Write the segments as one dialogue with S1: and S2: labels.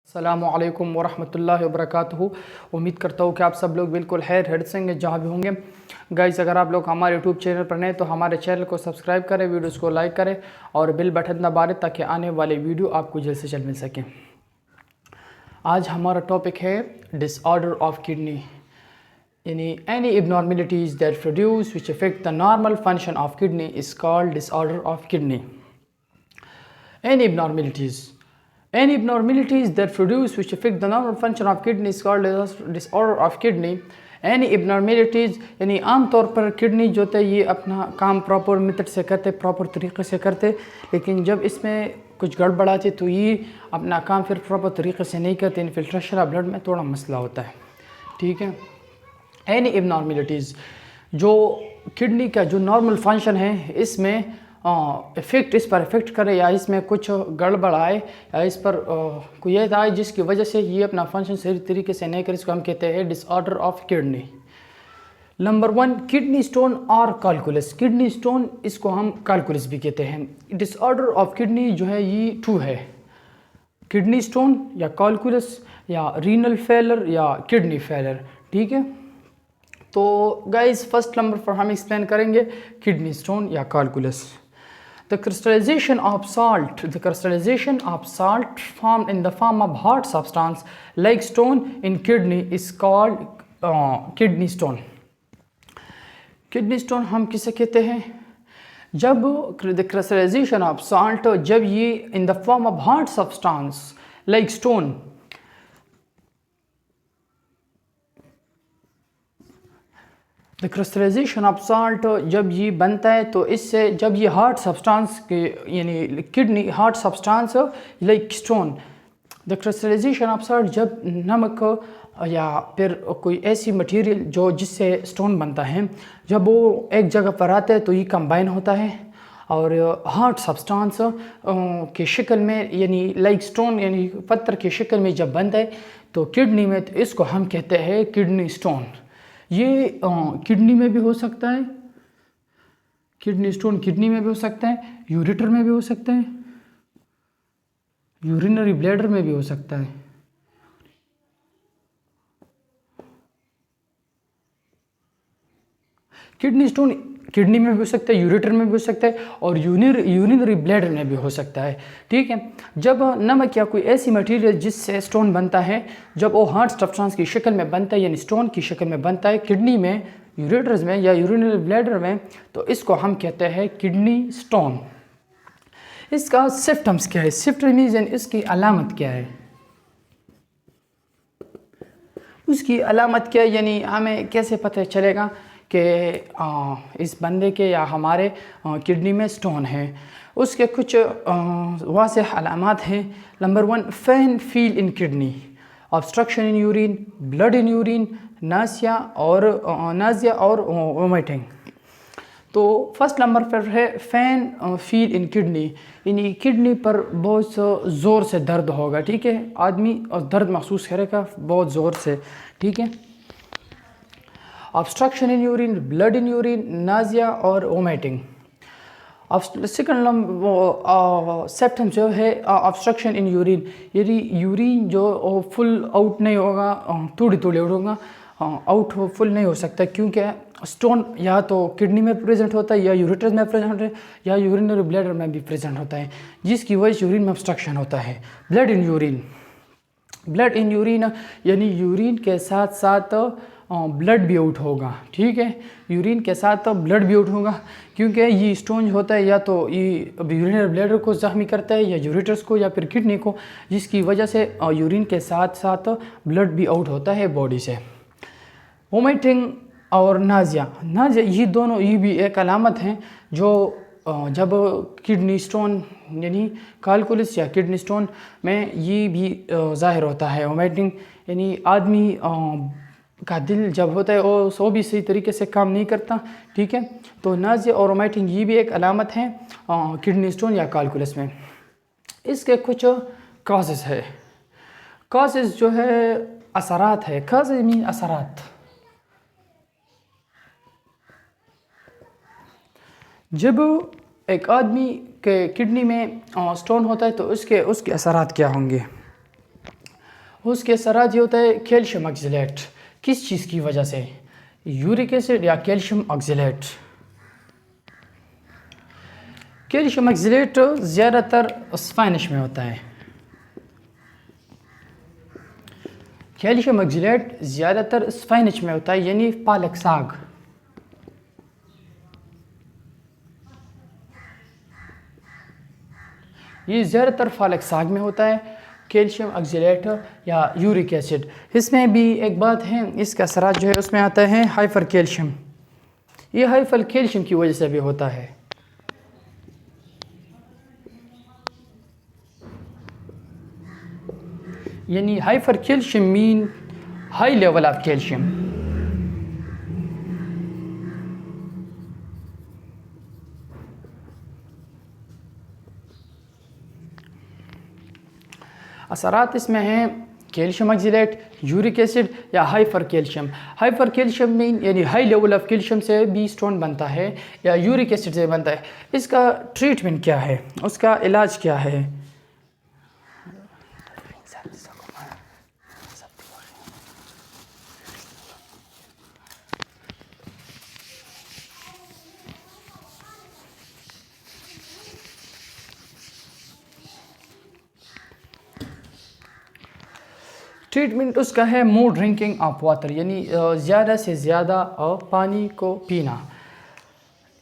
S1: अस्सलामुअलैकुम वरहमतुल्लाहि वबरकातुहू। उम्मीद करता हूँ कि आप सब लोग बिल्कुल खैर से होंगे जहाँ भी होंगे। गाइस, अगर आप लोग हमारे यूट्यूब चैनल पर नए तो हमारे चैनल को सब्सक्राइब करें, वीडियोस को लाइक करें और बेल बटन दबा दें ताकि आने वाले वीडियो आपको जल्द से जल्द मिल सकें। आज हमारा टॉपिक है डिसऑर्डर ऑफ किडनी, यानी any abnormalities that produce which affect the normal function of kidney is called disorder of kidney. Any abnormalities that produce which affect the normal function of kidney is called disorder of kidney. Any abnormalities यानी आम तौर पर kidney जो है ये अपना काम proper method से करते, प्रॉपर तरीके से करते, लेकिन जब इसमें कुछ गड़बड़ आती तो ये अपना काम फिर प्रॉपर तरीके से नहीं करते, इन्फिल्ट्रेशन ऑफ ब्लड में थोड़ा मसला होता है। ठीक है। एनी एबनॉर्मलिटीज़ जो किडनी का जो नॉर्मल फंक्शन है इसमें इफ़ेक्ट इस पर इफ़ेक्ट करे या इसमें कुछ गड़बड़ आए या इस पर कोई ऐसा आए जिसकी वजह से ये अपना फंक्शन सही तरीके से नहीं करे, इसको हम कहते हैं disorder of kidney. Number 1, kidney stone और कैलकुलस। किडनी स्टोन इसको हम कैलकुलस भी कहते हैं। डिसऑर्डर ऑफ किडनी जो है ये 2 है, किडनी स्टोन या कैलकुलस या रीनल फेलर या किडनी फेलर। ठीक है। तो गाइस, फर्स्ट नंबर पर हम एक्सप्लेन करेंगे किडनी स्टोन या calculus. The crystallization of salt formed in the form of hard substance like stone in kidney is called kidney stone. Kidney stone हम किसे कहते हैं? जब the crystallization of salt जब ये in the form of hard substance like stone, the crystallization of salt जब ये बनता है तो इससे जब ये हार्ड सब्सटेंस के यानी kidney hard substance like stone, the crystallization of salt जब नमक या फिर कोई ऐसी मटेरियल जो जिससे स्टोन बनता है जब वो एक जगह पर आता है तो ये कंबाइन होता है और हार्ड सब्सटेंस के शक्ल में यानी लाइक स्टोन यानी पत्थर के शक्ल में जब बनता है तो किडनी में, तो इसको हम कहते हैं किडनी स्टोन। ये किडनी में भी हो सकता है, किडनी स्टोन किडनी में भी हो सकता है, यूरेटर में भी हो सकता है, यूरिनरी ब्लैडर में भी हो सकता है। किडनी स्टोन किडनी में भी हो सकता है, यूरेटर में भी हो सकता है और यूरिनरी ब्लैडर में भी हो सकता है। ठीक है। जब नमक या कोई ऐसी मटेरियल जिससे स्टोन बनता है जब वो हार्ड सब्सटेंस की शक्ल में बनता है यानी स्टोन की शक्ल में बनता है किडनी में, यूरेटर्स में या यूरिनरी ब्लैडर में, तो इसको हम कहते हैं किडनी स्टोन। इसका सिम्पटम्स क्या है? सिम्पटम्स यानी इसकी अलामत क्या है? उसकी अलामत क्या है यानी हमें कैसे पता चलेगा कि इस बंदे के या हमारे किडनी में स्टोन है? उसके कुछ वाज़ेह अलामात हैं। Number 1, pain feel in kidney, obstruction in urine, blood in urine, Nasiya और वोमिटिंग। तो फर्स्ट नंबर पर है पेन फील इन किडनी, यानी किडनी पर बहुत ज़ोर से दर्द होगा। ठीक है। आदमी दर्द महसूस करेगा बहुत ज़ोर से। ठीक है। Obstruction in urine, blood in urine, Nazia और वोमिटिंग। सेकंड सिम्पटम जो है ऑब्स्ट्रक्शन इन यूरिन, यदि यूरिन जो फुल आउट नहीं होगा, थोड़ी थोड़ी होगा, आउट फुल नहीं हो सकता क्योंकि स्टोन या तो किडनी में प्रेजेंट होता है या यूरेटर में प्रेजेंट होता है या यूरिनरी ब्लैडर में भी प्रेजेंट होता है जिसकी वजह से यूरिन में ऑब्स्ट्रक्शन होता है। Blood in urine, blood in urine यानी यूरिन के साथ साथ ब्लड भी आउट होगा। ठीक है। यूरिन के साथ ब्लड भी आउट होगा क्योंकि ये स्टोन होता है या तो ये यूरिनरी ब्लैडर को ज़ख्मी करता है या यूरेटर्स को या फिर किडनी को, जिसकी वजह से यूरिन के साथ साथ ब्लड भी आउट होता है बॉडी से। वोमिटिंग और नाजिया ये दोनों ये भी एक अलामत हैं जो जब किडनी स्टोन यानी कैलकुलस या किडनी स्टोन में ये भी ज़ाहिर होता है। वोमिटिंग यानी आदमी का दिल जब होता है वो भी सही तरीके से काम नहीं करता। ठीक है। तो नाज़िया और वोमिटिंग ये भी एक अलामत है किडनी स्टोन या कैलकुलस में। इसके कुछ कॉजेज़ है। कॉजेज़ जो है असरात है। कॉजेज़ मीन असरात। जब एक आदमी के किडनी में स्टोन होता है तो उसके असरात क्या होंगे? उसके असरात ये होता है कैल्शियम ऑक्सलेट, किस चीज़ की वजह से, यूरिक एसिड या कैल्शियम ऑक्सलेट। कैल्शियम ऑक्सलेट ज़्यादातर स्पेनिश में होता है, कैल्शियम ऑक्सलेट ज़्यादातर स्पेनिश में होता है, यानी पालक साग। ये ज़्यादातर पालक साग में होता है कैल्शियम ऑक्सलेट या यूरिक एसिड। इसमें भी एक बात है, इसका असरात जो है उसमें आता है हाइपर कैल्शियम, ये हाइपर कैल्शियम की वजह से भी होता है। यानी hyper calcium mean high level of calcium. असरात इसमें हैं कैल्शियम ऑक्सलेट, यूरिक एसिड या hyper calcium. Hyper calcium mean यानी हाई लेवल ऑफ कैल्शियम से भी स्टोन बनता है या यूरिक एसिड से बनता है। इसका ट्रीटमेंट क्या है, उसका इलाज क्या है? ट्रीटमेंट उसका है मोर ड्रिंकिंग ऑफ वाटर, यानी ज़्यादा से ज़्यादा पानी को पीना।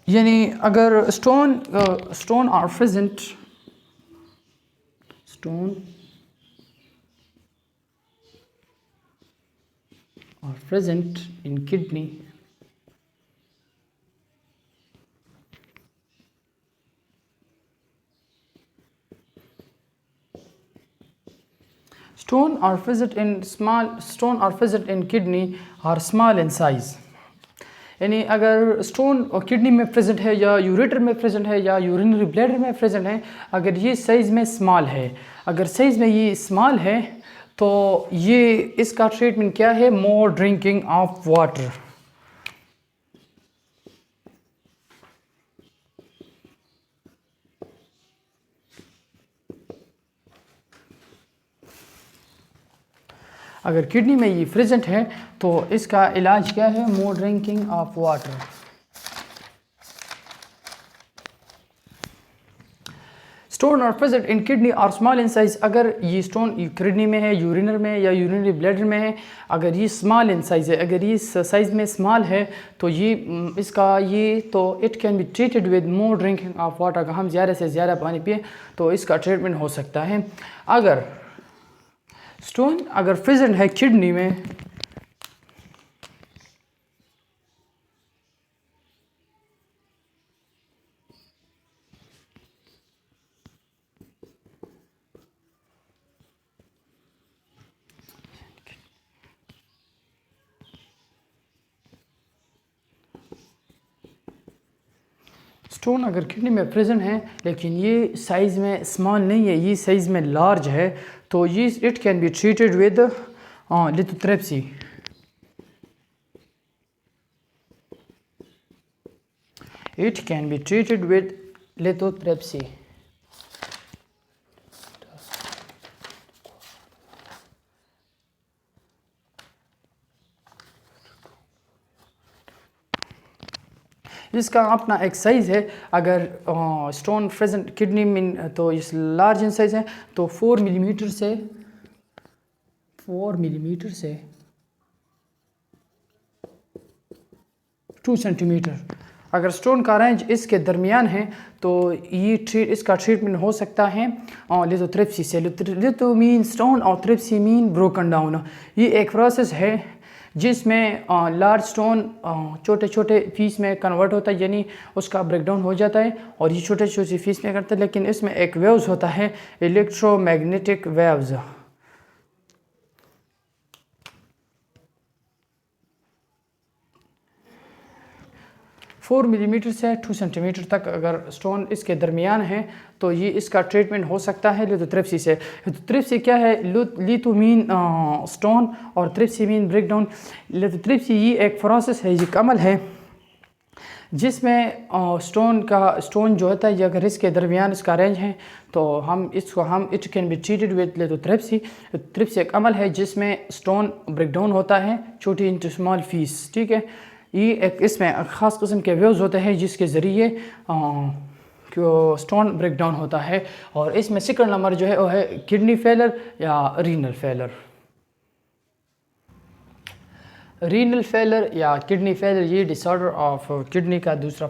S1: यानी अगर stone are present, stone are present in kidney, stone are present in kidney are small in size। यानी अगर स्टोन किडनी में प्रेजेंट है या यूरेटर में प्रेजेंट है या यूरिनरी ब्लैडर में प्रेजेंट है, अगर ये साइज़ में स्मॉल है, अगर साइज़ में ये स्मॉल है तो ये इसका ट्रीटमेंट क्या है? मोर ड्रिंकिंग ऑफ वाटर। अगर किडनी में ये प्रेजेंट है तो इसका इलाज क्या है? मोर ड्रिंकिंग ऑफ वाटर। स्टोन और प्रेजेंट इन किडनी और स्मॉल इन साइज, अगर ये स्टोन किडनी में है, यूरिनर में या यूरिनरी ब्लैडर में है, अगर ये स्मॉल इन साइज है, अगर ये साइज में स्मॉल है तो ये it can be treated with more drinking of water. अगर हम ज़्यादा से ज़्यादा पानी पिए तो इसका ट्रीटमेंट हो सकता है। अगर स्टोन अगर प्रेजेंट है किडनी में, स्टोन अगर किडनी में प्रेजेंट है लेकिन ये साइज़ में स्मॉल नहीं है, ये साइज़ में लार्ज है, तो ये it can be treated with lithotripsy. It can be treated with lithotripsy. इसका अपना एक साइज़ है। अगर स्टोन प्रेजेंट किडनी में तो इस लार्ज इन साइज़ है तो 4 मिलीमीटर से 2 सेंटीमीटर। अगर स्टोन का रेंज इसके दरमियान है तो इसका ट्रीटमेंट हो सकता है लिथोट्रिप्सी से। लिथो मीन स्टोन और ट्रिप्सी मीन ब्रोकन डाउन। ये एक प्रोसेस है जिसमें लार्ज स्टोन छोटे छोटे पीस में कन्वर्ट होता है, यानी उसका ब्रेकडाउन हो जाता है और ये छोटे छोटे पीस में करता है, लेकिन इसमें एक वेव्स होता है, इलेक्ट्रोमैग्नेटिक वेव्स। 4 मिलीमीटर से 2 सेंटीमीटर तक अगर स्टोन इसके दरमियान है तो ये इसका ट्रीटमेंट हो सकता है लिथोट्रिप्सी से। लिथोट्रिप्सी क्या है? लिथो मीन स्टोन और ट्रिप्सी मीन ब्रेकडाउन। लिथोट्रिप्सी ये एक प्रोसेस है, ये एक अमल है जिसमें स्टोन जो होता है, ये अगर इसके दरमियान इसका रेंज है तो हम it can be treated with lithotripsy. Lithotripsy एक अमल है जिसमें स्टोन ब्रेक डाउन होता है छोटी इंटू स्मॉल फीस, ठीक है। ये एक इसमें ख़ास किस्म के वेव्स होते हैं जिसके ज़रिए स्टोन ब्रेक डाउन होता है। और इसमें सेकंड नंबर जो है वो है किडनी फेलर या रीनल फेलर। रीनल फेलर या किडनी फेलर ये डिसऑर्डर ऑफ किडनी का दूसरा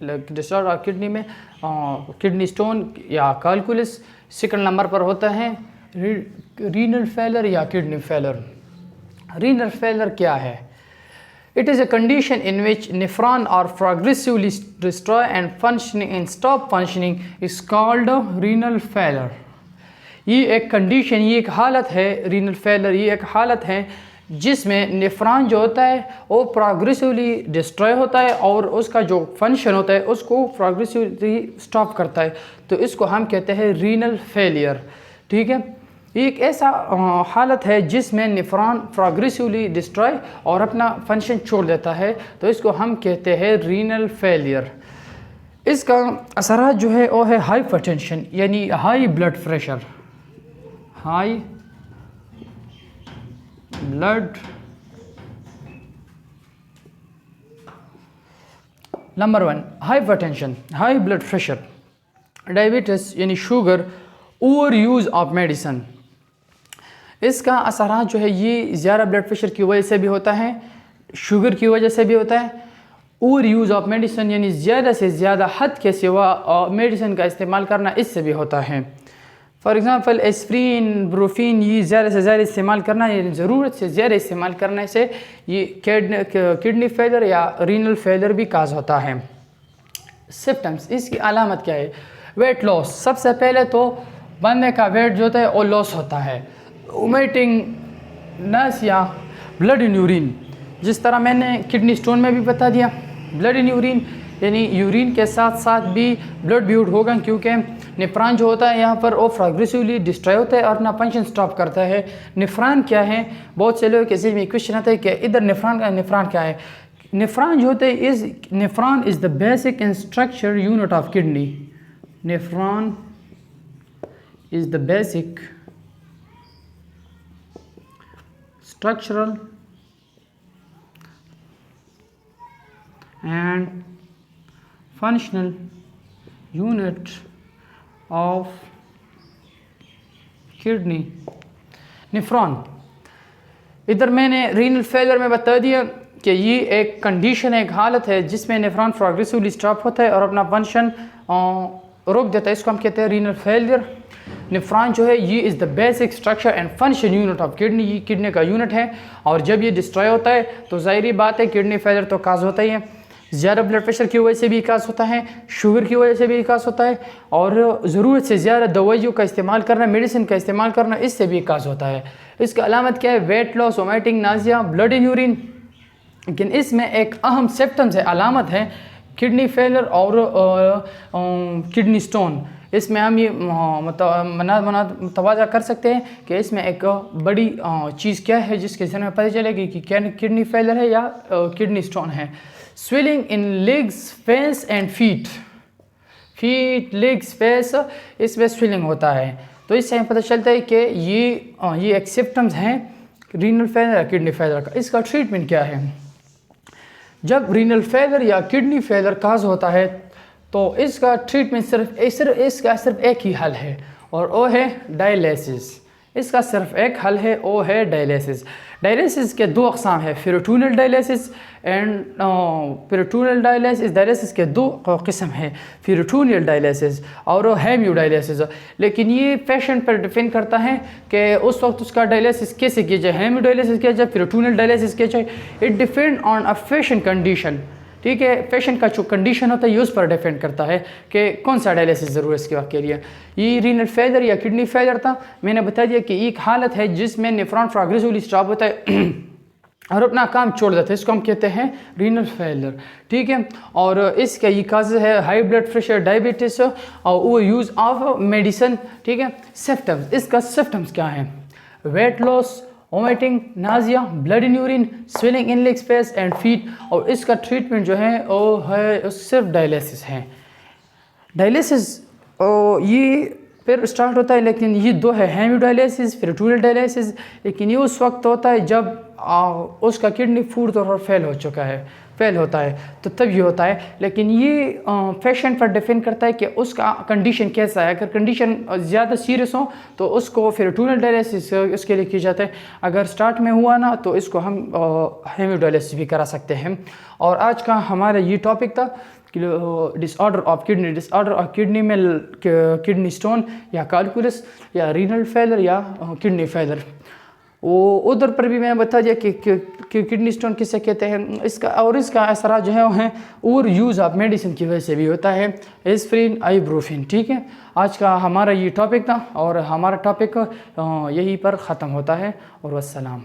S1: डिसऑर्डर ऑफ किडनी में किडनी स्टोन या कैलकुलस सेकंड नंबर पर होता है। रीनल फेलर या किडनी फेलर। रीनल फेलर क्या है? It is a condition in which nephron are progressively destroyed and functioning and stop functioning is called renal failure। ये एक कंडीशन, ये एक हालत है रीनल फेलर। ये एक हालत है जिसमें नेफ्रॉन जो होता है वो प्रोग्रेसिवली डिस्ट्रॉय होता है और उसका जो फंक्शन होता है उसको प्रोग्रेसिवली स्टॉप करता है, तो इसको हम कहते हैं रीनल फेलियर, ठीक है। एक ऐसा हालत है जिसमें नेफ्रॉन प्रोग्रेसिवली डिस्ट्रॉय और अपना फंक्शन छोड़ देता है, तो इसको हम कहते हैं रीनल फेलियर। इसका असरात जो है वो है हाइपरटेंशन यानी high blood pressure. High blood number 1 hypertension, high blood pressure, diabetes यानी sugar, over use of medicine. इसका असरात जो है ये ज़्यादा ब्लड प्रेशर की वजह से भी होता है, शुगर की वजह से भी होता है, ओवर यूज़ ऑफ मेडिसिन यानी ज़्यादा से ज़्यादा हद के सिवा मेडिसिन का इस्तेमाल करना, इससे भी होता है। फॉर एग्ज़ाम्पल एस्प्रिन, ब्रोफीन, ये ज़्यादा से ज़्यादा इस्तेमाल करना यानी ज़रूरत से ज़्यादा इस्तेमाल करने से ये किडनी फेलर या रीनल फेलर भी काज होता है। सिम्पटम्स, इसकी अलामत क्या है? Weight loss. सबसे पहले तो बंदे का वेट जो होता है वो लॉस होता है। Vomiting, Nasiya, blood in urine, जिस तरह मैंने किडनी स्टोन में भी बता दिया। ब्लड इन यूरिन यानी यूरिन के साथ साथ भी ब्लड भी आउट होगा, क्योंकि नेफ्रॉन जो होता है यहाँ पर वो प्रोग्रेसिवली डिस्ट्रॉय होता है और अपना फंक्शन स्टॉप करता है। नेफ्रॉन क्या है? बहुत से लोगों के ज़हन में क्वेश्चन आता है कि इधर नेफ्रॉन क्या है? नेफ्रॉन जो होता है nephron is the basic and structure unit of kidney. Nephron is the basic structural and functional unit of kidney। Nephron, इधर मैंने रीनल फेलर में बता दिया कि ये एक कंडीशन है, एक हालत है जिसमें नेफ्रॉन प्रोग्रेसिवली स्टॉप होता है और अपना फंक्शन रोक देता है, इसको हम कहते हैं रीनल फेलियर। नेफ्रॉन जो है ये is the basic structure and function unit of kidney, ये किडनी का यूनिट है और जब ये डिस्ट्रॉय होता है तो ज़ाहिरी बात है किडनी फेलियर तो काज होता ही है। ज़्यादा ब्लड प्रेशर की वजह से भी काज होता है, शुगर की वजह से भी काज होता है और ज़रूरत से ज़्यादा दवाइयों का इस्तेमाल करना, मेडिसिन का इस्तेमाल करना, इससे भी काज होता है। इसका अलामत क्या है? Weight loss, vomiting, Nazia, blood in urine. लेकिन इसमें एक अहम सिम्पटम्स है, अलामत है किडनी फेलियर और किडनी स्टोन। इसमें हम ये तवाज़ा कर सकते हैं कि इसमें एक बड़ी चीज़ क्या है जिसके ज़रिए हमें पता चलेगी कि क्या किडनी फेलियर है या किडनी स्टोन है। Swelling in legs, face and feet. Legs, face, इसमें स्वेलिंग होता है, तो इससे हमें पता चलता है कि ये एक सिम्पटम्स हैं रीनल फेलियर या किडनी फेलियर का। इसका ट्रीटमेंट क्या है? जब रीनल फेलियर या किडनी फेलियर काज होता है तो इसका ट्रीटमेंट सिर्फ एक ही हल है और वो है डायलिसिस। इसका सिर्फ एक हल है, वो है डायलिसिस। डायलिसिस के दो अक़साम है, peritoneal dialysis and peritoneal dialysis. Dialysis के दो किस्म है, पेरिटोनियल डायलिसिस और हेमियोडायलिसिस। लेकिन ये पेशेंट पर डिपेंड करता है कि उस वक्त उसका डायलिसिस कैसे किया जाए, हेमियोडायलिसिस किया जाए, पेरिटोनियल डायलिसिस किया जाए। It depend on a patient condition, ठीक है। पेशेंट का जो कंडीशन होता है उस पर डिपेंड करता है कि कौन सा डायलिसिस ज़रूर इसके वक्त के लिए। ये रीनल फेलियर या किडनी फेलियर था, मैंने बता दिया कि एक हालत है जिसमें नेफ्रॉन प्रोग्रेसिवली स्टॉप होता है और अपना काम छोड़ देता है, इसको हम कहते हैं रीनल फेलियर, ठीक है। और इसका ये काज है हाई ब्लड प्रेशर, डायबिटीज और वो यूज़ ऑफ मेडिसिन, ठीक है। सिम्पटम्स, इसका सिम्पटम्स क्या है? Weight loss, vomiting, Nazia, blood in urine, swelling in leg space and feet. और इसका ट्रीटमेंट जो है वो है सिर्फ डायलिसिस है। डायलिसिस ये फिर स्टार्ट होता है, लेकिन ये दो है, हेमोडायलिसिस, पेरिटोनियल डायलिसिस। लेकिन ये उस वक्त होता है जब उसका किडनी पूरी तरह फेल होता है तो तब ये होता है। लेकिन ये पेशेंट पर डिपेंड करता है कि उसका कंडीशन कैसा है। अगर कंडीशन ज़्यादा सीरियस हो तो उसको पेरिटोनियल डायलिसिस इसके लिए की जाता है। अगर स्टार्ट में हुआ ना तो इसको हम हेमोडायलिसिस भी करा सकते हैं। और आज का हमारा ये टॉपिक था डिसऑर्डर ऑफ किडनी में किडनी स्टोन या कैलकुलस या रीनल फेलर या किडनी फेलर। वो उधर पर भी मैंने बता दिया कि किडनी स्टोन किसे कहते हैं। इसका असर जो है और यूज़ ऑफ मेडिसिन की वजह से भी होता है, एस्प्रिन, आइब्रोफिन। ठीक है, आज का हमारा ये टॉपिक था और हमारा टॉपिक यहीं पर ख़त्म होता है और वस्सलाम।